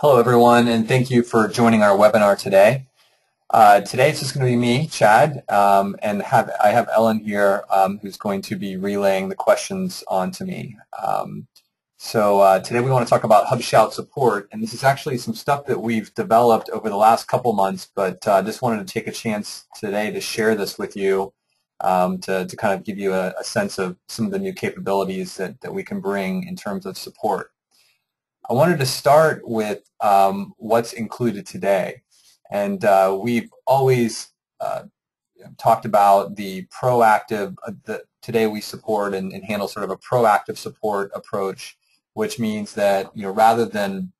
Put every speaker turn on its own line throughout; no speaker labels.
Hello, everyone, and thank you for joining our webinar today. Today it's just going to be me, Chad, and I have Ellen here who's going to be relaying the questions on to me. Today we want to talk about HubShout Support, and this is actually some stuff that we've developed over the last couple months, but just wanted to take a chance today to share this with you to kind of give you a sense of some of the new capabilities that we can bring in terms of support. I wanted to start with what's included today, and we've always talked about the proactive. Today we support and handle sort of a proactive support approach, which means that rather than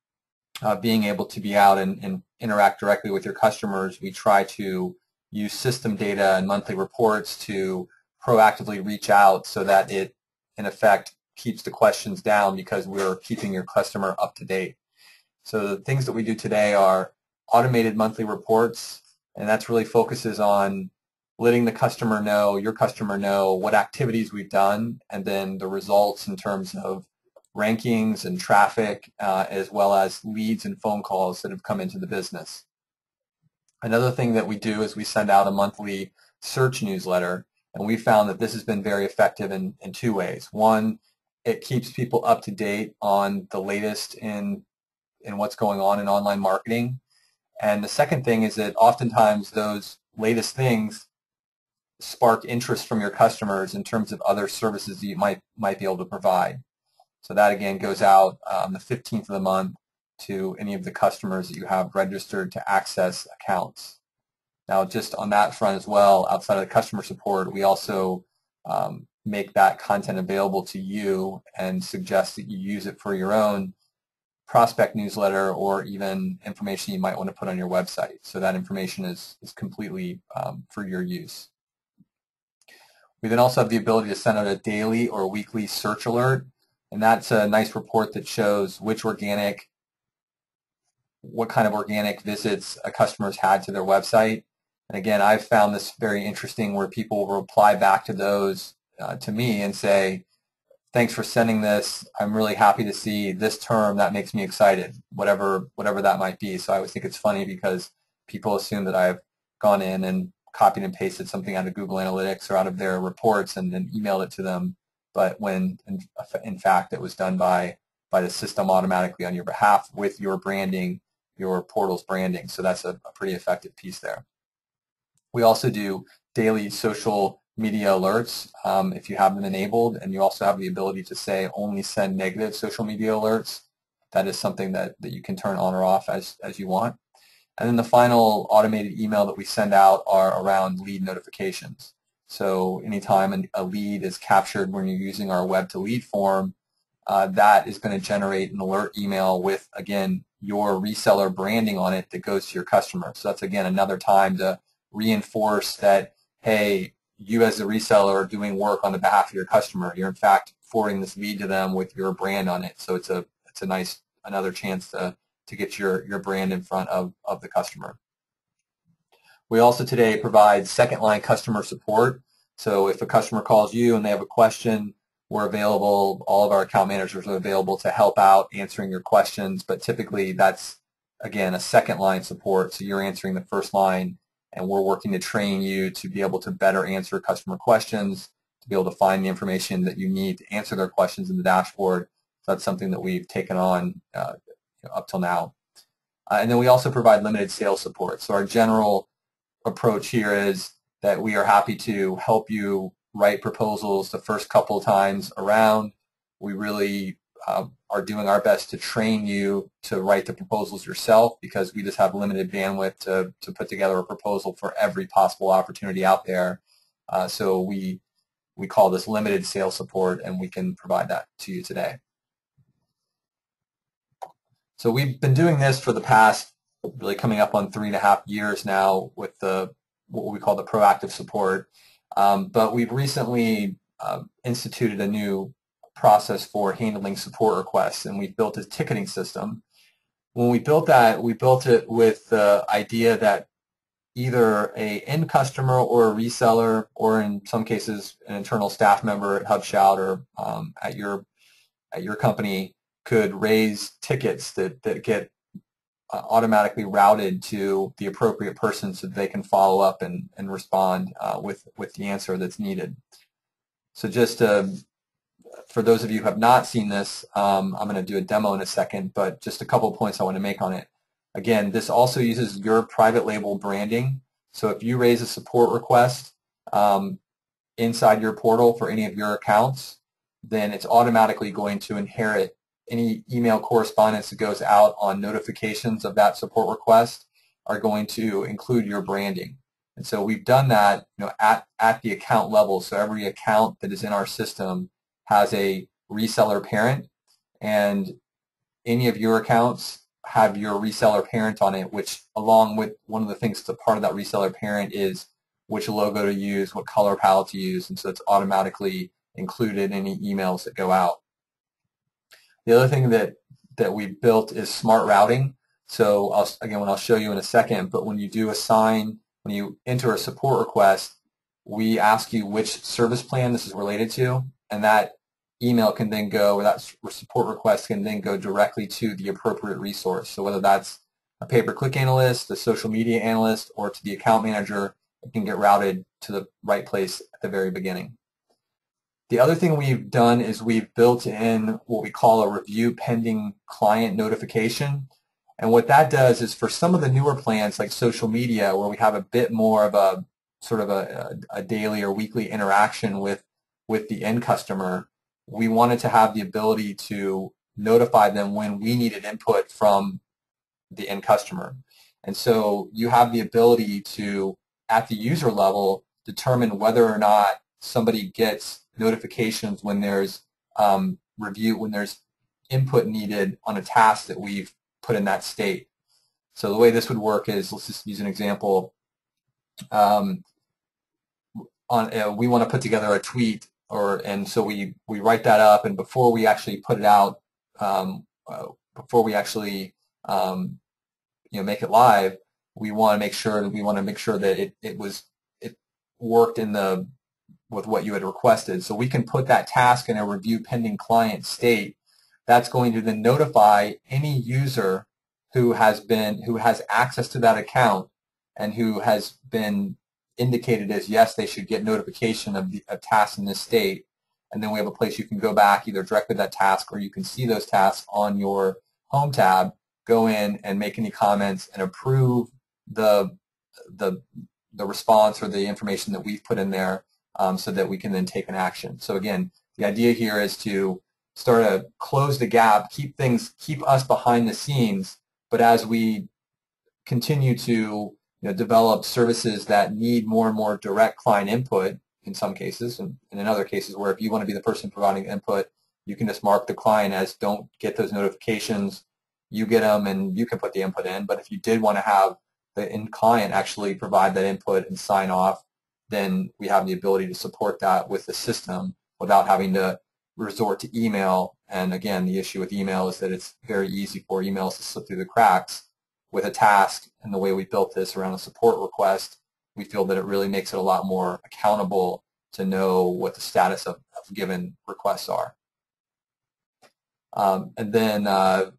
being able to be out and interact directly with your customers, we try to use system data and monthly reports to proactively reach out so that it, in effect, keeps the questions down because we're keeping your customer up to date. So the things that we do today are automated monthly reports, and that's really focuses on letting the customer know, your customer know, what activities we've done, and then the results in terms of rankings and traffic, as well as leads and phone calls that have come into the business. Another thing that we do is we send out a monthly search newsletter, and we found that this has been very effective in two ways. One, it keeps people up to date on the latest in what's going on in online marketing. And the second thing is that oftentimes those latest things spark interest from your customers in terms of other services that you might be able to provide. So that again goes out on the 15th of the month to any of the customers that you have registered to access accounts. Now, just on that front as well, outside of the customer support, we also make that content available to you and suggest that you use it for your own prospect newsletter or even information you might want to put on your website. So that information is completely for your use. We then also have the ability to send out a daily or weekly search alert, and that's a nice report that shows what kind of organic visits a customer's had to their website. And again, I've found this very interesting where people will reply back to those to me and say, thanks for sending this. I'm really happy to see this term. That makes me excited, whatever that might be. So I always think it's funny because people assume that I've gone in and copied and pasted something out of Google Analytics or out of their reports and then emailed it to them. But when, in fact, it was done by the system automatically on your behalf with your branding, your portal's branding. So that's a pretty effective piece there. We also do daily social media alerts if you have them enabled, and you also have the ability to say only send negative social media alerts. That is something that you can turn on or off as you want. And then the final automated email that we send out are around lead notifications. So anytime a lead is captured when you're using our web to lead form, that is going to generate an alert email with, again, your reseller branding on it that goes to your customer. So that's, again, another time to reinforce that, hey, you as a reseller are doing work on the behalf of your customer. You're in fact forwarding this lead to them with your brand on it. So it's a nice another chance to get your brand in front of the customer. We also today provide second line customer support. So if a customer calls you and they have a question, we're available. All of our account managers are available to help out answering your questions. But typically that's, again, a second line support. So you're answering the first line, and we're working to train you to be able to better answer customer questions, to be able to find the information that you need to answer their questions in the dashboard. So that's something that we've taken on up till now. And then we also provide limited sales support. So our general approach here is that we are happy to help you write proposals the first couple of times around. We really are doing our best to train you to write the proposals yourself because we just have limited bandwidth to put together a proposal for every possible opportunity out there. So we call this limited sales support, and we can provide that to you today. So we've been doing this for the past, really coming up on 3.5 years now with what we call the proactive support. But we've recently instituted a new process for handling support requests, and we've built a ticketing system. When we built that, we built it with the idea that either an end customer or a reseller, or in some cases an internal staff member at HubShout or at your company, could raise tickets that get automatically routed to the appropriate person so that they can follow up and respond with the answer that's needed. So just for those of you who have not seen this, I'm going to do a demo in a second, but just a couple of points I want to make on it. Again, this also uses your private label branding. So if you raise a support request inside your portal for any of your accounts, then it's automatically going to inherit any email correspondence that goes out on notifications of that support request are going to include your branding. And so we've done that, at the account level. So every account that is in our system has a reseller parent, and any of your accounts have your reseller parent on it, which along with one of the things that's a part of that reseller parent is which logo to use, what color palette to use, and so it's automatically included in any emails that go out. The other thing that we built is smart routing. So I'll show you in a second, but when you when you enter a support request, we ask you which service plan this is related to, and that email can then go, or that support request can then go directly to the appropriate resource. So whether that's a pay-per-click analyst, a social media analyst, or to the account manager, it can get routed to the right place at the very beginning. The other thing we've done is we've built in what we call a review pending client notification. And what that does is for some of the newer plans like social media, where we have a bit more of a sort of a daily or weekly interaction with the end customer, we wanted to have the ability to notify them when we needed input from the end customer. And so you have the ability to, at the user level, determine whether or not somebody gets notifications when there's when there's input needed on a task that we've put in that state. So the way this would work is, let's just use an example. We want to put together a tweet, and so we write that up, and before we actually put it out, before we actually make it live, we want to make sure that it worked with what you had requested. So we can put that task in a review pending client state. That's going to then notify any user who has access to that account and who has been indicated as yes, they should get notification of tasks in this state. And then we have a place you can go back either directly to that task, or you can see those tasks on your home tab, go in and make any comments and approve the response or the information that we've put in there, so that we can then take an action. So again, the idea here is to start to close the gap, keep us behind the scenes, but as we continue to develop services that need more and more direct client input in some cases, and in other cases where if you want to be the person providing input, you can just mark the client as don't get those notifications, you get them and you can put the input in. But if you did want to have the end client actually provide that input and sign off, then we have the ability to support that with the system without having to resort to email. And again, the issue with email is that it's very easy for emails to slip through the cracks. With a task and the way we built this around a support request, we feel that it really makes it a lot more accountable to know what the status of given requests are. And then the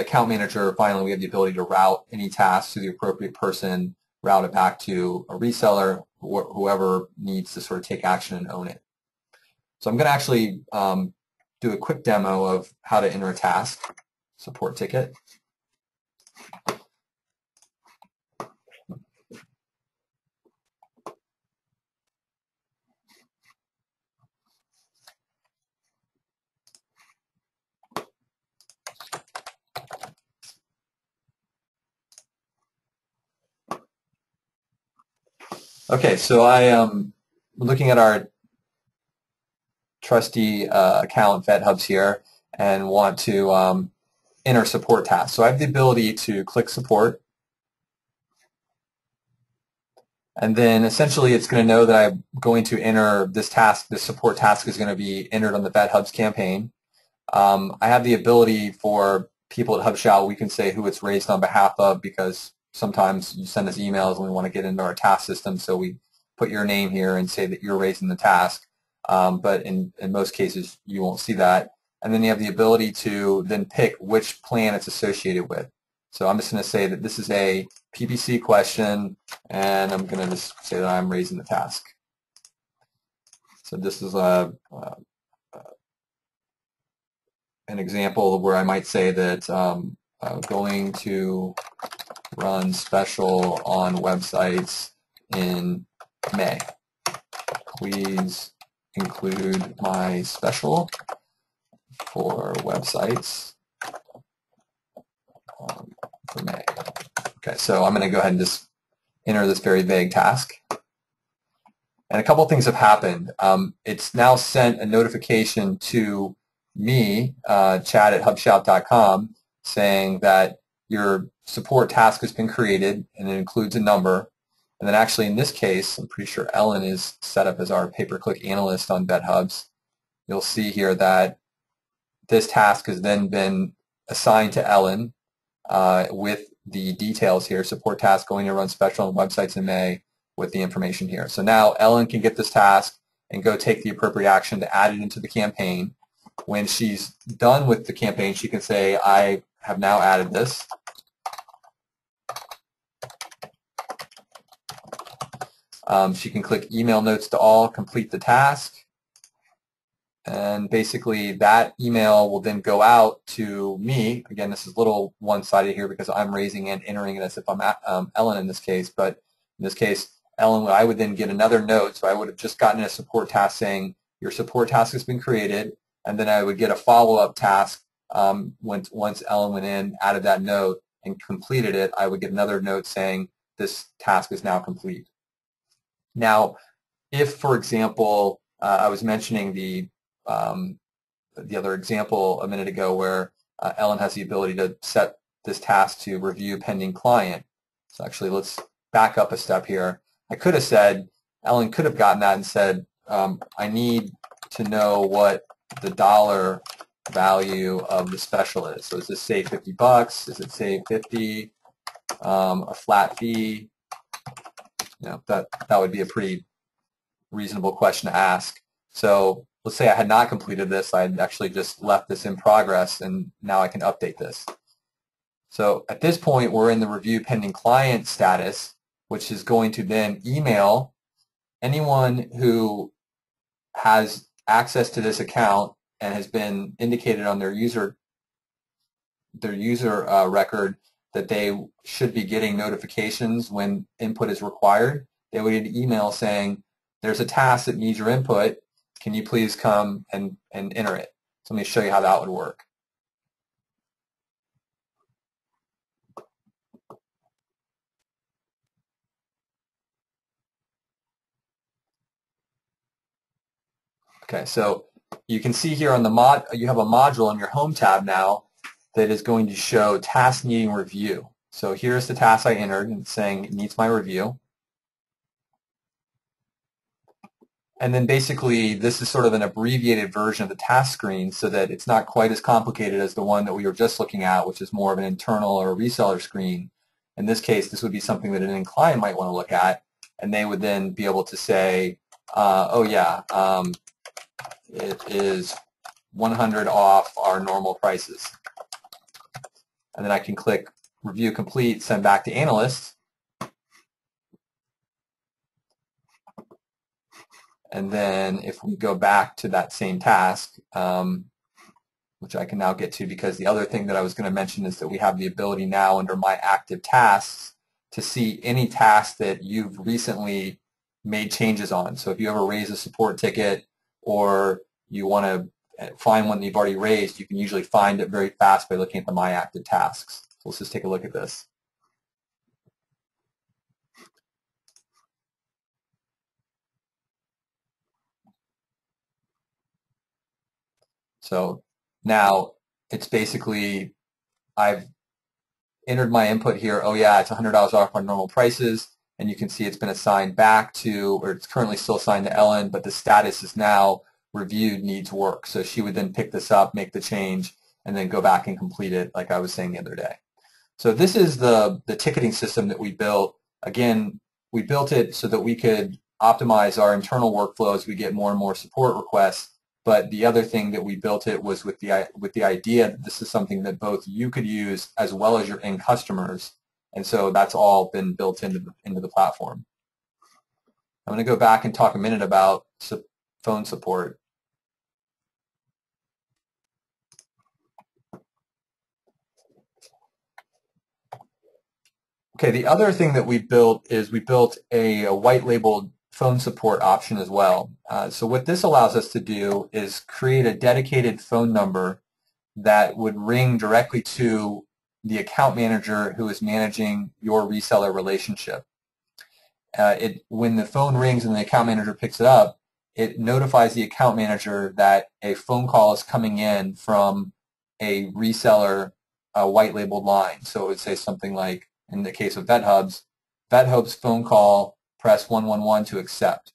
account manager, finally, we have the ability to route any tasks to the appropriate person, route it back to a reseller, whoever needs to sort of take action and own it. So I'm going to actually do a quick demo of how to enter a task support ticket. Okay, so I am looking at our trusty account VetHubs here and want to enter support tasks. So I have the ability to click support, and then essentially it's going to know that I'm going to enter this task. This support task is going to be entered on the VetHubs campaign. I have the ability for people at HubShout, we can say who it's raised on behalf of, because sometimes you send us emails and we want to get into our task system, so we put your name here and say that you're raising the task. But in most cases, you won't see that. And then you have the ability to then pick which plan it's associated with. So I'm just going to say that this is a PPC question, and I'm going to just say that I'm raising the task. So this is an example where I might say that I'm going to run special on websites in May. Please include my special for websites for May. Okay, so I'm going to go ahead and just enter this very vague task. And a couple of things have happened. It's now sent a notification to me, Chad at HubShout.com, saying that your support task has been created, and it includes a number. And then actually in this case, I'm pretty sure Ellen is set up as our pay-per-click analyst on BetHubs. You'll see here that this task has then been assigned to Ellen with the details here, support task going to run special on websites in May with the information here. So now Ellen can get this task and go take the appropriate action to add it into the campaign. When she's done with the campaign, she can say, I have now added this. She can click email notes to all, complete the task, and basically that email will then go out to me. Again, this is a little one-sided here because I'm raising and entering it as if I'm Ellen in this case, but in this case, Ellen, I would then get another note, so I would have just gotten a support task saying your support task has been created, and then I would get a follow-up task once Ellen went in, added that note, and completed it. I would get another note saying this task is now complete. Now, if, for example, I was mentioning the other example a minute ago where Ellen has the ability to set this task to review pending client. So actually, let's back up a step here. I could have said, Ellen could have gotten that and said, I need to know what the dollar value of the special is. So does this say $50? Does it say 50? A flat fee? You know, that would be a pretty reasonable question to ask. So let's say I had not completed this. I had actually just left this in progress, and now I can update this. So at this point, we're in the review pending client status, which is going to then email anyone who has access to this account and has been indicated on their user record that they should be getting notifications when input is required. They would get an email saying, there's a task that needs your input. Can you please come and enter it? So let me show you how that would work. Okay, so you can see here on the you have a module in your Home tab now that is going to show task needing review. So here's the task I entered, and it's saying it needs my review. And then basically this is sort of an abbreviated version of the task screen so that it's not quite as complicated as the one that we were just looking at, which is more of an internal or a reseller screen. In this case, this would be something that an end client might want to look at, and they would then be able to say, oh yeah, it is 100 off our normal prices. And then I can click Review Complete, send back to Analyst. And then if we go back to that same task, which I can now get to, because the other thing that I was going to mention is that we have the ability now under My Active Tasks to see any task that you've recently made changes on. So if you ever raise a support ticket or you want to find one that you've already raised, you can usually find it very fast by looking at the My Active Tasks. So let's just take a look at this. So now it's basically, I've entered my input here, oh yeah, it's $100 off our normal prices, and you can see it's been assigned back to, or it's currently still assigned to Ellen, but the status is now reviewed, needs work. So she would then pick this up, make the change, and then go back and complete it like I was saying the other day. So this is the ticketing system that we built. Again, we built it so that we could optimize our internal workflows. We get more and more support requests, But the other thing that we built it was with the idea that this is something that both you could use as well as your end customers. And so that's all been built into the platform. I'm going to go back and talk a minute about phone support. Okay, the other thing that we built is we built a white labeled phone support option as well. So what this allows us to do is create a dedicated phone number that would ring directly to the account manager who is managing your reseller relationship. When the phone rings and the account manager picks it up, it notifies the account manager that a phone call is coming in from a reseller white labeled line. So it would say something like, in the case of VetHub's phone call, press 111 to accept.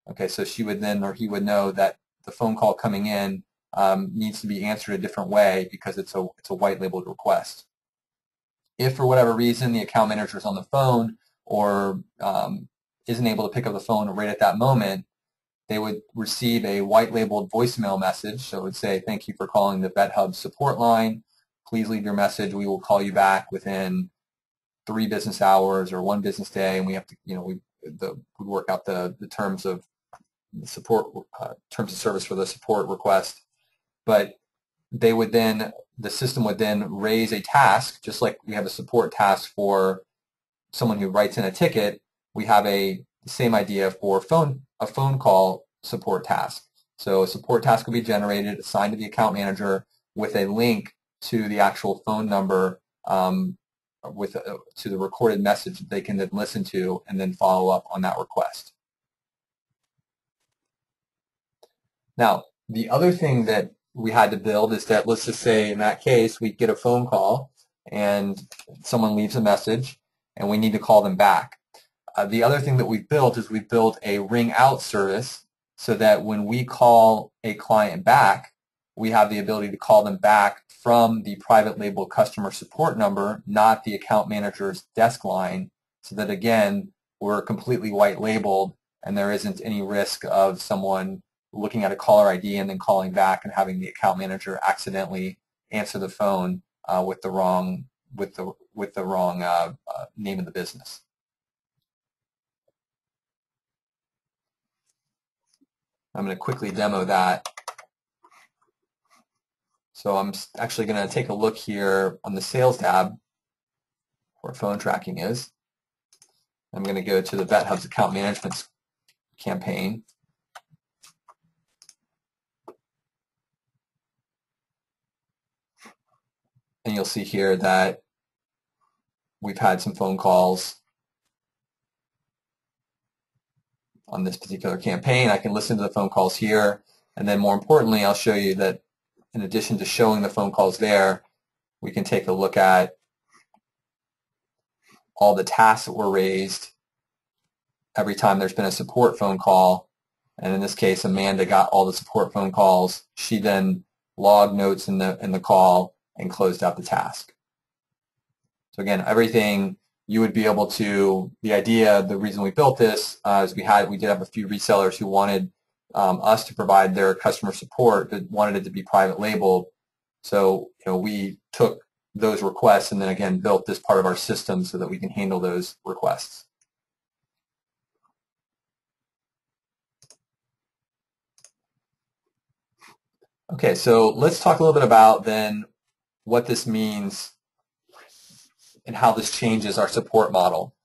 Okay, so she would then, or he would know that the phone call coming in needs to be answered a different way because it's a white labeled request. If for whatever reason the account manager is on the phone or isn't able to pick up the phone right at that moment, they would receive a white labeled voicemail message. So it would say, "Thank you for calling the VetHub support line. Please leave your message. We will call you back within 3 business hours or 1 business day," and we have to, we work out the terms of the support, terms of service for the support request. But they would then, the system would then raise a task, just like we have a support task for someone who writes in a ticket. We have the same idea for a phone call support task. So a support task will be generated, assigned to the account manager with a link to the actual phone number to the recorded message that they can then listen to and then follow up on that request. Now, the other thing that we had to build is that, let's just say in that case, we get a phone call and someone leaves a message and we need to call them back. The other thing that we built is we built a ring out service so that when we call a client back, we have the ability to call them back from the private label customer support number, not the account manager's desk line, so that again, we're completely white labeled and there isn't any risk of someone looking at a caller ID and then calling back and having the account manager accidentally answer the phone with the wrong name of the business. I'm going to quickly demo that. So I'm actually going to take a look here on the sales tab where phone tracking is. I'm going to go to the VetHub's account management campaign. And you'll see here that we've had some phone calls on this particular campaign. I can listen to the phone calls here, and then more importantly, I'll show you that in addition to showing the phone calls there, we can take a look at all the tasks that were raised every time there's been a support phone call. And in this case, Amanda got all the support phone calls. She then logged notes in the call and closed out the task. So again, everything you would be able to, the reason we built this is we did have a few resellers who wanted us to provide their customer support, but wanted it to be private labeled. So we took those requests and then again built this part of our system so that we can handle those requests. Okay, so let's talk a little bit about then what this means and how this changes our support model.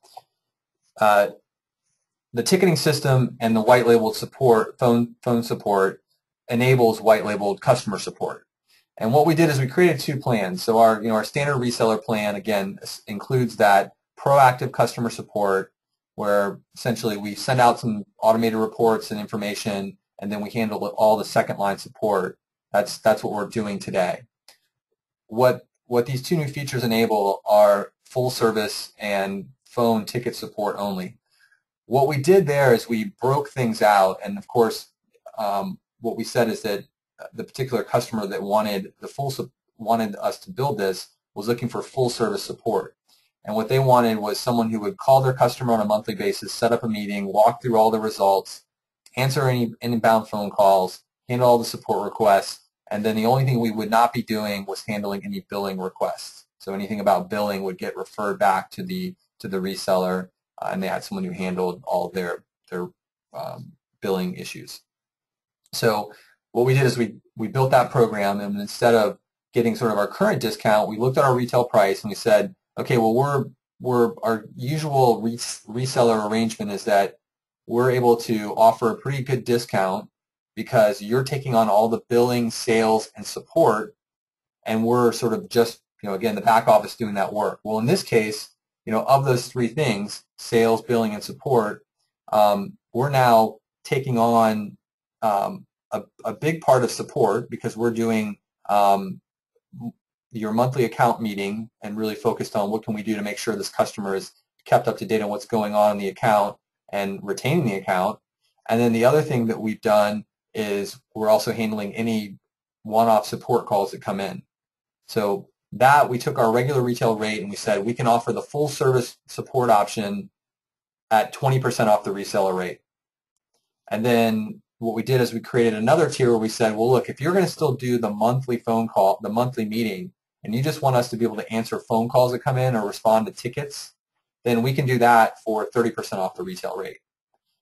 The ticketing system and the white labeled support, phone support, enables white labeled customer support. And what we did is we created 2 plans. So our standard reseller plan again includes that proactive customer support, where essentially we send out some automated reports and information, and then we handle all the second line support. That's what we're doing today. What these 2 new features enable are full service and phone ticket support only. What we did there is we broke things out, and of course, what we said is that the particular customer that wanted us to build this was looking for full service support. And what they wanted was someone who would call their customer on a monthly basis, set up a meeting, walk through all the results, answer any inbound phone calls, handle all the support requests, and then the only thing we would not be doing was handling any billing requests. So anything about billing would get referred back to the reseller, and they had someone who handled all of their billing issues. So what we did is we built that program, and instead of getting sort of our current discount, we looked at our retail price and we said, okay, well, our usual reseller arrangement is that we're able to offer a pretty good discount because you're taking on all the billing, sales, and support, and we're sort of just, again, the back office doing that work. Well, in this case, of those three things, sales, billing, and support, we're now taking on a big part of support because we're doing your monthly account meeting and really focused on what can we do to make sure this customer is kept up to date on what's going on in the account and retaining the account. And then the other thing that we've done is we're also handling any one-off support calls that come in. So that we took our regular retail rate and we said we can offer the full service support option at 20% off the reseller rate. And then what we did is we created another tier where we said, well, look, if you're going to still do the monthly phone call, the monthly meeting, and you just want us to be able to answer phone calls that come in or respond to tickets, then we can do that for 30% off the retail rate.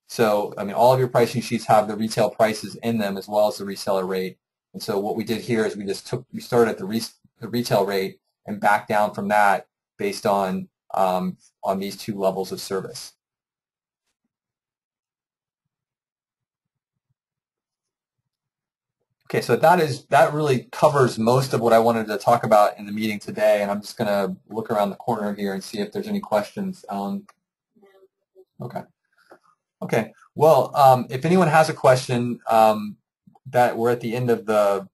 So, I mean, all of your pricing sheets have the retail prices in them as well as the reseller rate. And so what we did here is we started at the retail rate and backed down from that based on these two levels of service. Okay, so that really covers most of what I wanted to talk about in the meeting today, and I'm just going to look around the corner here and see if there's any questions. Okay. Okay. Well, if anyone has a question, that we're at the end of the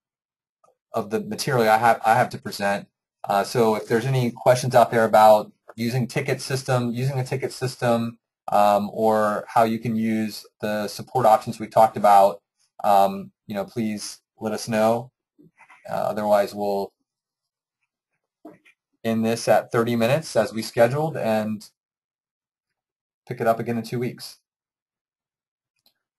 material I have to present. So if there's any questions out there about using a ticket system, or how you can use the support options we talked about, please let us know. Otherwise, we'll end this at 30 minutes as we scheduled and pick it up again in 2 weeks.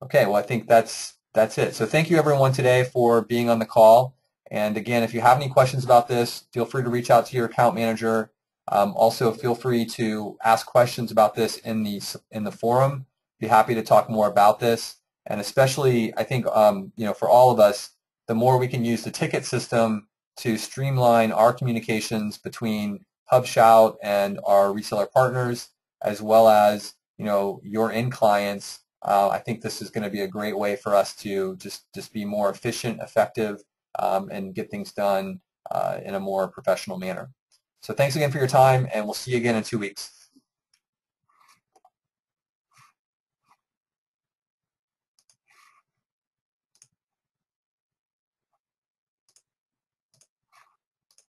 Okay, well, I think that's it. So thank you, everyone, today for being on the call. And again, if you have any questions about this, feel free to reach out to your account manager. Also, feel free to ask questions about this in the forum. Be happy to talk more about this. And especially, I think, for all of us, the more we can use the ticket system to streamline our communications between HubShout and our reseller partners, as well as, your end clients, I think this is going to be a great way for us to just be more efficient, effective, and get things done in a more professional manner. So thanks again for your time, and we'll see you again in 2 weeks.